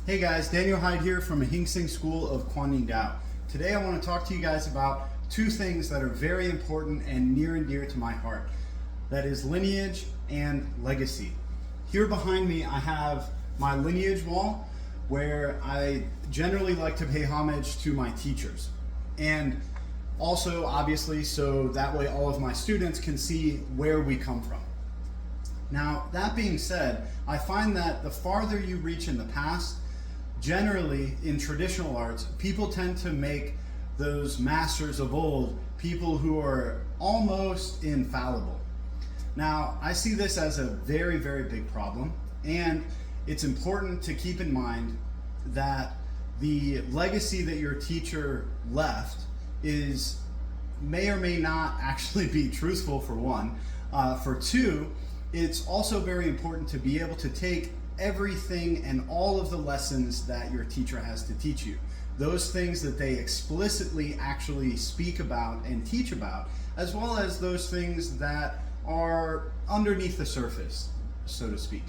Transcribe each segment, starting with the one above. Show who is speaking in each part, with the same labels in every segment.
Speaker 1: Hey guys, Daniel Hyde here from Ying Sing School of Kwan. Today I want to talk to you guys about two things that are very important and near and dear to my heart. That is lineage and legacy. Here behind me I have my lineage wall where I generally like to pay homage to my teachers. And also obviously so that way all of my students can see where we come from. Now that being said, I find that the farther you reach in the past, generally in traditional arts, people tend to make those masters of old people who are almost infallible. Now, I see this as a very, very big problem, and it's important to keep in mind that the legacy that your teacher left may or may not actually be truthful, for one. For two, it's also very important to be able to take everything and all of the lessons that your teacher has to teach you. Those things that they explicitly actually speak about and teach about, as well as those things that are underneath the surface, so to speak.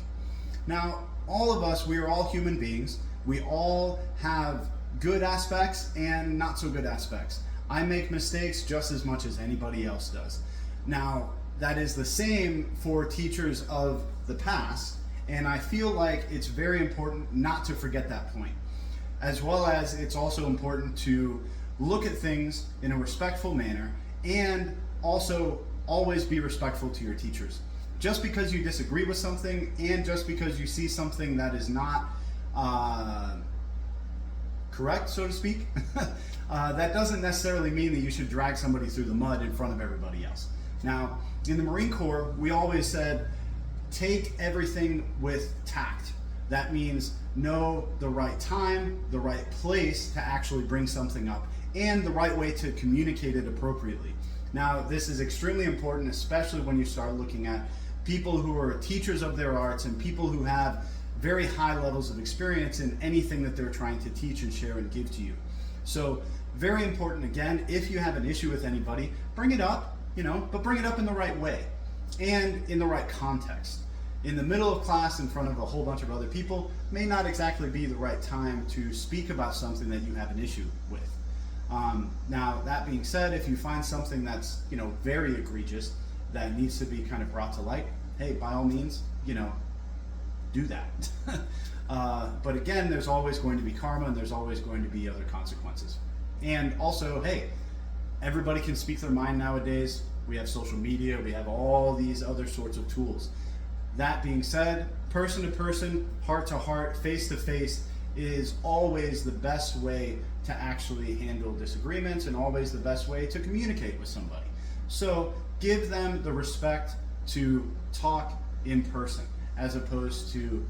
Speaker 1: Now, all of us, we are all human beings. We all have good aspects and not so good aspects. I make mistakes just as much as anybody else does. Now, that is the same for teachers of the past. And I feel like it's very important not to forget that point, as well as it's also important to look at things in a respectful manner and also always be respectful to your teachers. Just because you disagree with something and just because you see something that is not correct, so to speak, that doesn't necessarily mean that you should drag somebody through the mud in front of everybody else. Now, in the Marine Corps, we always said, take everything with tact. That means know the right time, the right place to actually bring something up, and the right way to communicate it appropriately. Now, this is extremely important, especially when you start looking at people who are teachers of their arts and people who have very high levels of experience in anything that they're trying to teach and share and give to you. So, very important, again, if you have an issue with anybody, bring it up, but bring it up in the right way and in the right context. In the middle of class in front of a whole bunch of other people may not exactly be the right time to speak about something that you have an issue with. Now, that being said, if you find something that's very egregious that needs to be kind of brought to light, hey, by all means, do that. But again, there's always going to be karma and there's always going to be other consequences. And also, hey, everybody can speak their mind nowadays. We have social media, we have all these other sorts of tools. That being said, person to person, heart to heart, face to face is always the best way to actually handle disagreements and always the best way to communicate with somebody. So give them the respect to talk in person as opposed to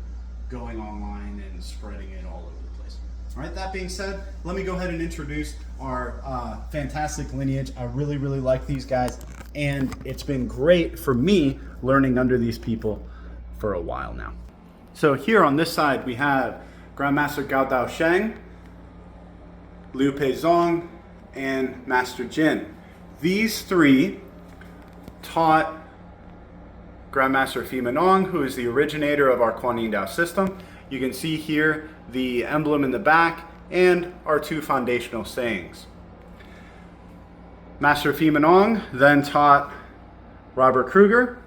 Speaker 1: going online and spreading it all over the place. All right, that being said, let me go ahead and introduce our fantastic lineage. I really, really like these guys, and it's been great for me learning under these people for a while now. So here on this side we have Grandmaster Kao Tao Sheng, Liu PeiZhong, and Master Jin. These three taught Grandmaster Feeman Ong, who is the originator of our Kwan Dao system. You can see here the emblem in the back and our two foundational sayings. Master Feeman Ong then taught Robert Krueger,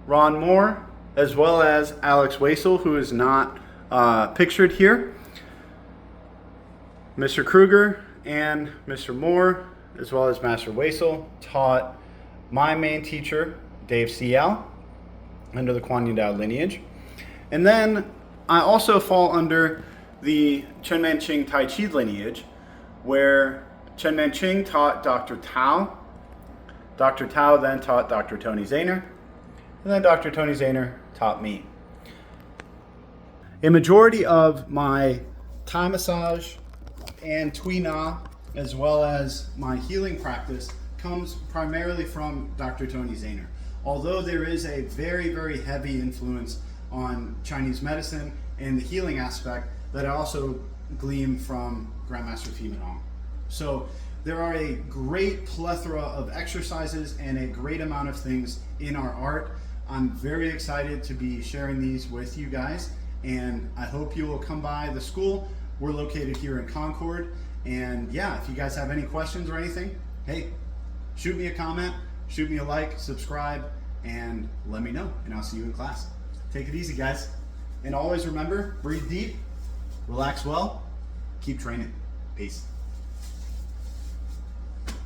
Speaker 1: Ron Mohr, as well as Alex Wasil, who is not pictured here. Mr. Krueger and Mr. Mohr, as well as Master Wasil, taught my main teacher, Dave CL, under the Kwan Dao lineage. And then I also fall under the Chen Manqing Tai Chi lineage, where Chen Manqing taught Dr. Tao. Dr. Tao then taught Dr. Tony Zahner. And then Dr. Tony Zahner taught me. A majority of my Thai massage and Tui Na, as well as my healing practice, comes primarily from Dr. Tony Zahner. Although there is a very, very heavy influence on Chinese medicine and the healing aspect that I also glean from Grandmaster Feeman Ong. So there are a great plethora of exercises and a great amount of things in our art. I'm very excited to be sharing these with you guys, and I hope you will come by the school. We're located here in Concord, and yeah, if you guys have any questions or anything, hey, shoot me a comment, shoot me a like, subscribe, and let me know, and I'll see you in class. Take it easy, guys, and always remember, breathe deep, relax well, keep training. Peace.